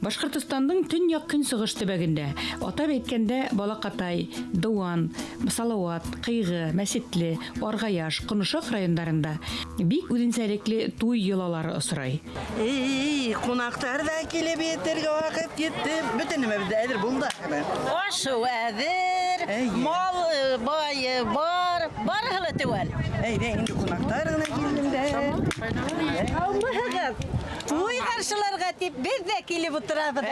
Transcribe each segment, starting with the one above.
Башкортостандың төньяк көнсыгыш төбәгендә, атап әйткәндә, Балакатай, Дыуан, Салават, Кыйгы, Мәсетле, Аргаяш, Конышак районнарында бик үзенчәлекле туй йолалары осрай. Кунактар да килеп йөрергә вакыт китте. Бөтенебез дә әзер булды. Ашу әзер, мал бай бар, барыһы ла түгел. Инде кунактар гына килде. Алмаһыгыз. Туй каршыларга дип без дә килеп утырабыз.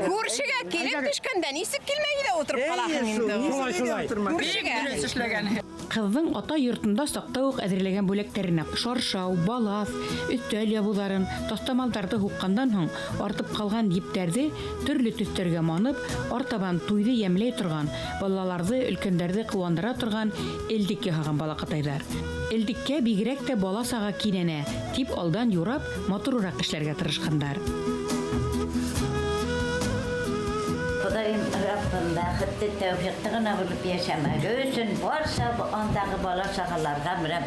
Күршегә килеп төшкәндә нисек килмәй дә утырып калаһың инде. Күршегә. Кыздың ата йортында сакта ук әзерләгән бүләкләренә шаршау, балаф, өстәл ябуларын, тастамалдарды хуккандан соң артып калган ептәрде төрле төстәргә манып, артабан туйды ямлый торган, балаларны, өлкәннәрне куандыра торган элдик яһаган Балакатайлар. Элдиккә бигрәк тә бала сага кинәнә, дип алдан юрап, матуррак эшләргә тырышкандар. Kudayım Rabbim bәхетте тәүфиқті гына булып яшәмәге өчен барча андагы бала чагаларга менә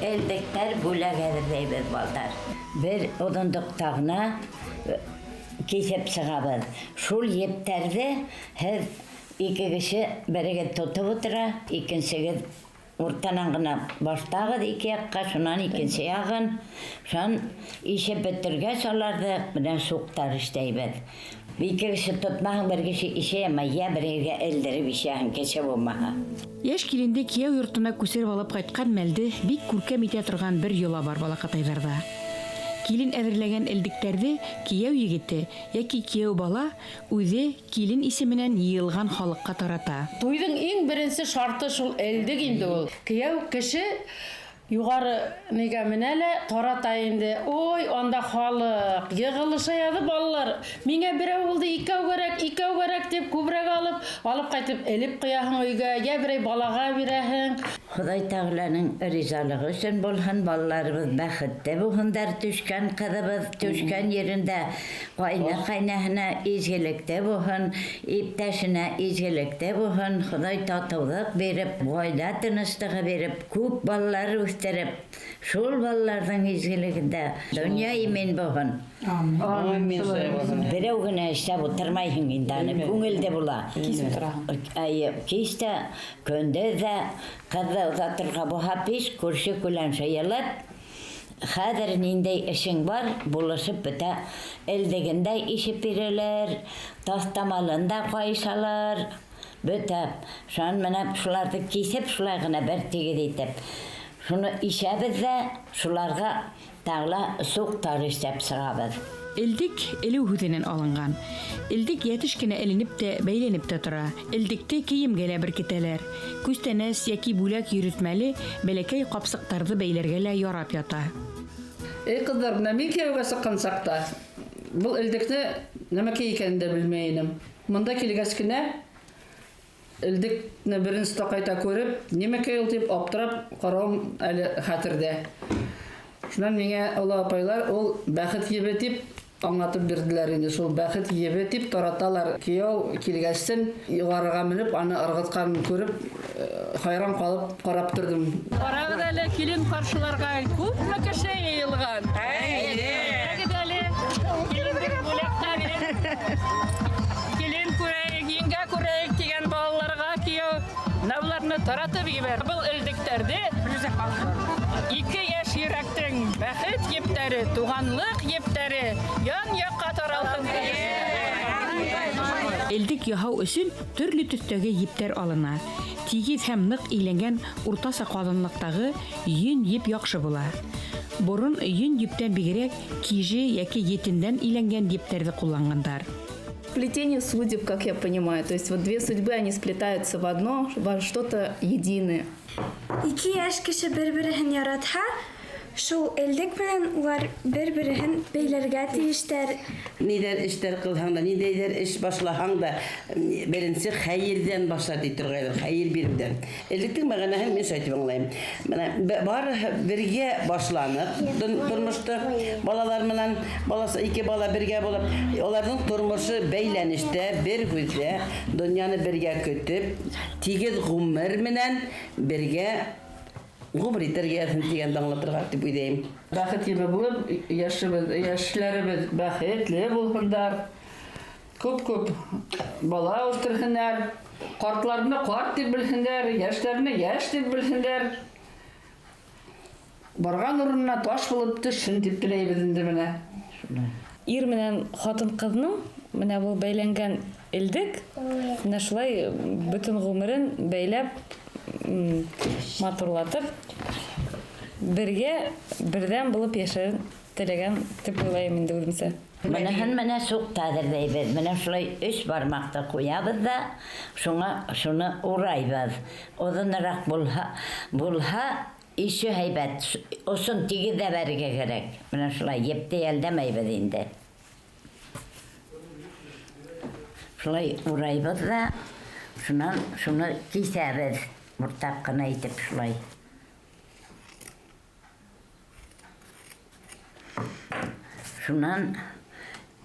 элдектер бүләк әзерләйбез балдар. Бер одындыктагына кисеп чыгабыз. Шул ептерде һәр ике кеше бергә тотып утыра, икенчегез уртанан гына баштагы ике якка, шуннан икенче ягын. Шун ише бетергәч аларды менә суктар эшләйбез. Bir kişi tutmağın bir kişi işe ama ya birine elleri bir şeyin keçe bulmağa. Яш килинде кияү йортына күсереп алып кайткан мәлде бик күркәм итә торган бер йола бар Балакатайларда. Килин әзерләгән элдиктәрде кияү егете яки кияү бала үзе килин исеменнән йыелган халыкка тарата. Туйдың иң беренче шарты шул элдик инде ул. Кияү кеше югары нигә менәле тарата инде. Ой, анда халык йыгылышады балалар. Миңа берәү булды, икәү кирәк дип күбрәк алып кайтып элеп куяһың өйгә, я берәй балага бирәһең. Худай Тәгаләнең ризалыгы өчен булһын, балаларыбыз бәхетле булһындар, төшкән кызыбыз төшкән yerендә, кайнаһына изгелекдә булһын, иптәшенә изгелекдә булһын, Худай татулык биреп, гаилә тынычлыгы биреп, күп балалар үстереп, шул балаларның изгелегендә дөнья имен булһын. Амин. Берәү генә эшләп утырмайһың инде, күңелдә була. Кисеп тораһың. Кистә көндез дә кызы узатырга буһа пиш күрше күлән шаялат. Хәзер ниндәй эшең бар, булышып бетә. Элдегендә ишеп бирәләр, тастамалында кайшалар. Бетә. Шун менә шуларны кисеп шулай гына бер тигез итеп. Шуны ишәбез дә шуларга тагла суктар эшләп чыгабыз. Элдик элеү һүзеннән алынган. Элдик ятыш кенә эленеп тә, бәйләнеп тә тора. Элдикте киемгә лә беркетәләр. Күстәнәс яки бүләк йөртмәле бәләкәй капсыктарны бәйләргә лә ярап ята. Кызлар, менә мин кияүгә чыккан чакта, бу элдикне нәмәкә икәнен дә белмәйнем. Монда килгәч кенә элдикне беренче кайта күреп, нәмәкә ул дип аптырап каравым әле хәтердә. Шуннан миңа олы апайлар ул бәхет ебе дип аңлатып бирделәр инде. Шул бәхет ебе дип тараталар. Кияү килгәчтен югарыга менеп, аны ыргытканын күреп, хайран калып карап тордым. Карагыз әле, килин каршыларга күпме кеше йыелган. Килин күрәйек, еңгә күрәйек дигән балаларга кияү навларны таратып ебәр. Бу элдиктәрдә ике яшь йөрәктең бәхет ептәре, туганлык ептәре ян-якка таралсын. Элдик яһау өчен төрле төстәге ептәр алына. Тигез һәм нык иләнгән уртаса калынлыктагы йөн еп яхшы була. Борын йөн ептән бигрәк киже яки етендән иләнгән ептәрне куллангандар. Плетение судеб, как я понимаю, то есть вот две судьбы, они сплетаются в одно, во что-то единое. Ике яшь кеше бер-берен яратһа, шул элдик белән улар бер-берен бәйләргә тиештәр. Нидер эштәр кылһаң да, ниндәйдер эш башлаһаң да, беренче хәйердән башлар ди торгайлар, хәйер бирүдән. Элдиктең мәгънәһен мин әйтеп аңлайм. Менә бары бергә башланып, тормышта балалар менән баласы ике бала бергә булып, аларның тормышы бәйләнештә, бер күздә, дөньяны бергә көтеп, тигез гомер менән бергә Гомер итәргә дигән аңлатырга дип уйлыйм. Бәхет ебе булып, яшьләребез бәхетле булһындар. Күп бала үстерһеннәр. Картларны карт дип белһеннәр, яшьләрне яшь дип белһеннәр. Барган урынына таш булып төшсен дип теләйбез инде менә. Ир менән хатын кызның менә бу бәйләнгән элдек, менә шулай бөтен гомерен бәйләп, матурлатып, бердән булып яшәрен теләгән дип уйлыйм инде үземчә. Менә суктадыр дейбез. Менә шулай 3 бармакта куябыз да, шуны урайбыз. Озынрак булһа, ише һәйбәт. Осын тигез дә бәргә кирәк. Менә шулай епте ялдамайбыз инде. Шулай урайбыз да, шуны кисәбез. Муртак кына итеп шулай. Шунан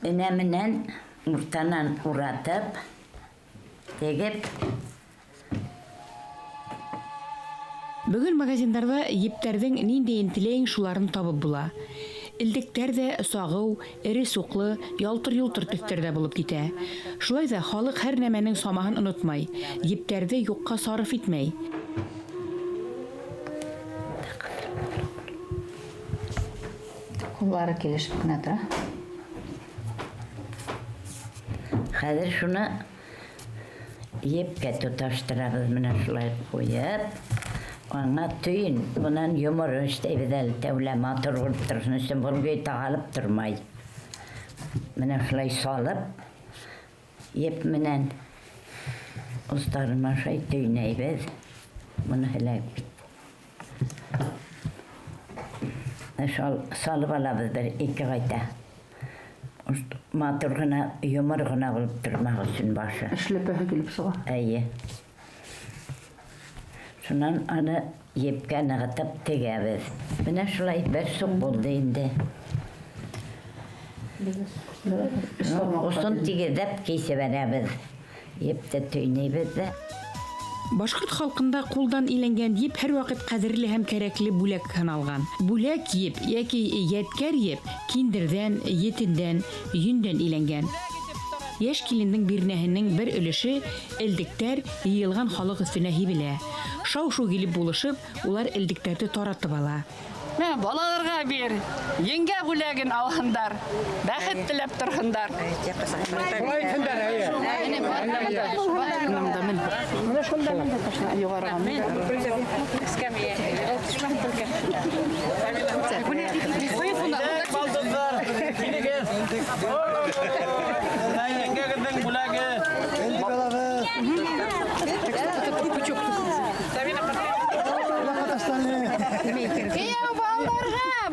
энәменән муртанан уратып, тегеп. Бүген магазиндарда ептәрдең ниндәй теләйен шуларын табып була. Илдектәр дә сагыу, эре суклы, ялтыр-йолтыр төстәрдә булып китә. Шулай да халык һәр нәмәнең самаһын онытмай, ептәрде юкка сарыф итмәй. Куллары килешеп кенә тора. Хәзер шуны епкә тоташтырабыз, менә шулай куеп. Аңа түйін, бұнан юмыр өштейбіз әлі тәулі матыр ұрып тұрсын үшін бұлгөй тағалып тұрмай. Менә шылай салып, еп менән ұстарыма шай түйінейбіз. Бұны хіләк бит. Салып алабыз бір 2 қайта. Матыр ғына, юмыр ғына бұлып тұрмақ үшін башы. Эшләпәһе килеп сыга. Әйе. Шунан аны епкә нығытып тегәбез. Менә шулай бер сук булды инде. Осын тигезеп кисеп бәрәбез. Епте түйнейбез дә. Башкорт халкында кулдан иленгән еп һәр вакыт кадерле һәм кәрәкле бүләк саналган. Бүләк еп яки яткәр еп киндердән, етендән, йөндән иленгән. Яшь килендең бирнәһенең бер өлеше элдектәр йыелган халык өстенә һибелә. Шау-шу килеп булышып, улар элдектәрне таратып ала. Мә балаларга бир. Еңгә бүләген алһындар. Бәхет теләп торһындар.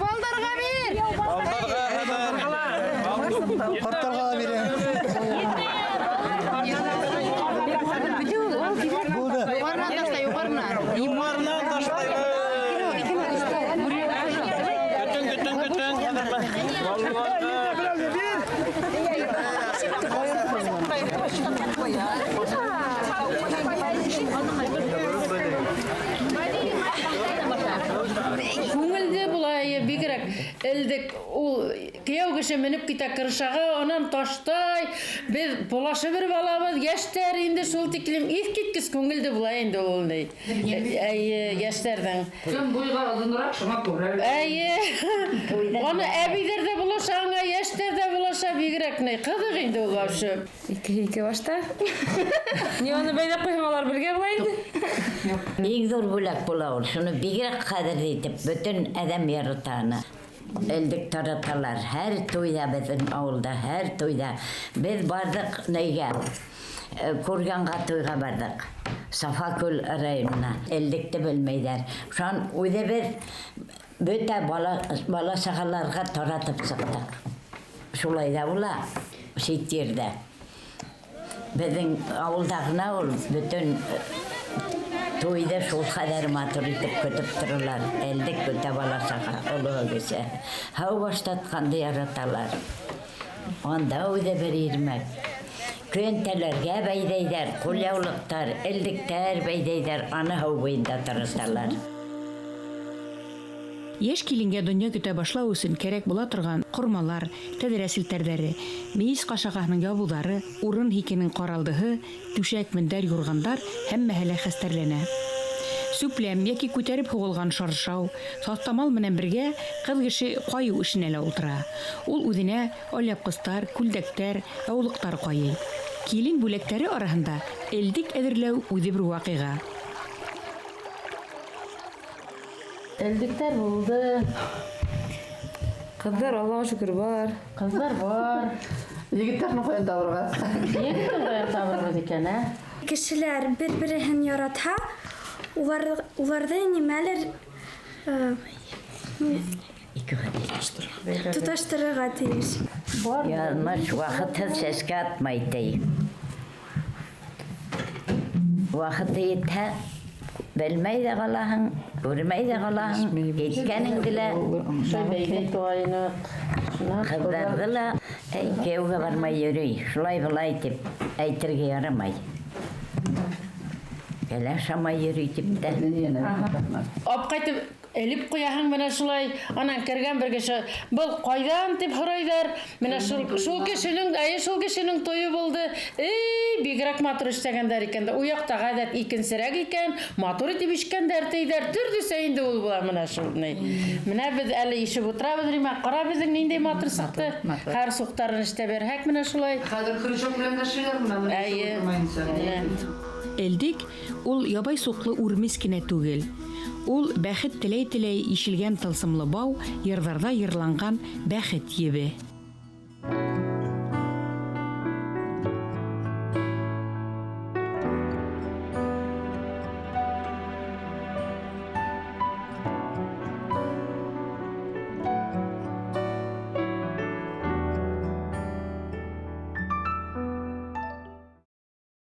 Балдарга бир. Картарга бирә. Югарынан ташлай. Күңелде булай бигрәк элдек ул кияү кеше менеп китә кыршага, анан таштай, без булашы бер балабыз, яшьтәр инде шул тиклем искиткес күңелде булай инде ул ни. Яшьтәрдән. Кем буйга озынрак шуңа күрә. Аны әбидер дә булаша, аңа яшьтәр дә булаша бигрәк ни. Кызык инде ул башы. Ике башта. Ни аны бәйләп куймалар бергә булай инде. Иң зур бүләк була ул. Шуны бигрәк кадерле итеп бөтен адәм яратаны. Элдек тараталар. Һәр туйда безнең авылда, һәр туйда. Без бардык нигә? Курганга туйга бардык. Сафакүл районына. Элдекте белмәйдәр. Шун үҙебез бөтә бала сагаларга таратып сыктык. Шулай да була. Шит ердә. Безнең авылдагына ул бөтен туйда шул кадәр матур итеп көтеп торалар. Элдек бөтә баласага, олыгыса. Һау баштатканды яраталар. Анда үҙе бер ирмәк. Көйәнтәләргә бәйдәйдәр, кулъяулыктар, элдектәр бәйдәйдәр, аны һау буенда тараталар. Яшь киленгә дөнья көтә башлау өчен кирәк була торган кормалар, тәҙрә селтәрҙәре, мейес ҡашағаһының ябыуҙары, урын һикенең ҡаралдыһы, түшәк, мендәр, юрғандар һәммәһе лә хәстәрләнә. Сүпләм яки күтәреп һуғылған шаршау, таҫтамал менән бергә ҡыҙ кеше ҡайыу эшенә лә ултыра. Ул үҙенә алъяпҡыстар, күлдәктәр, яулыҡтар ҡайый. Килен бүләктәре араһында элдек әҙерләү үҙе бер ваҡиға. Элдиктер булды. Кыздар, Аллаға шүкір, бар. Кыздар бар. Егеттерне каян табырга? Егеттен каян табырбыз икән, ә? Кешеләр бер-береһен яратһа, уларҙы нимәлер тоташтырырға тейеш. Язмыш ваҡытһыҙ сәскә атмай, ти. Ваҡыты етһә, белмәй ҙә ҡалаһың, күрмәй ҙә ҡалаһың, еткәнеңде лә, ҡыҙҙарҙы ла кейәүгә бармай йөрөй, шулай-былай тип әйтергә ярамай. Гәлә шамай йөрөй тип тә. Апҡайтып элеп ҡуяһың менә шулай, анан кергән бер кеше, был ҡайҙан тип һорайҙар. Менә шул кешенең тойо булды. Бигерәк матур эшләгәндәр икән дә. У яҡта ғәҙәт икенсерәк икән, матур итеп ишкәндәр тейҙәр. Төрлөсә инде ул була менә шул. Менә беҙ әле ишеп ултырабыҙ, ҡара беҙҙең ниндәй матур сыҡты. Һәр суҡтарын эштә бирһәк менә шулай. Хәҙер хрущев белән дә эшләйҙәр. Элдик ул ябай суҡлы үрмес кенә түгел. Ул бәхет теләй-теләй ишелгән тылсымлы бау, йырҙарҙа йырланған бәхет ебе.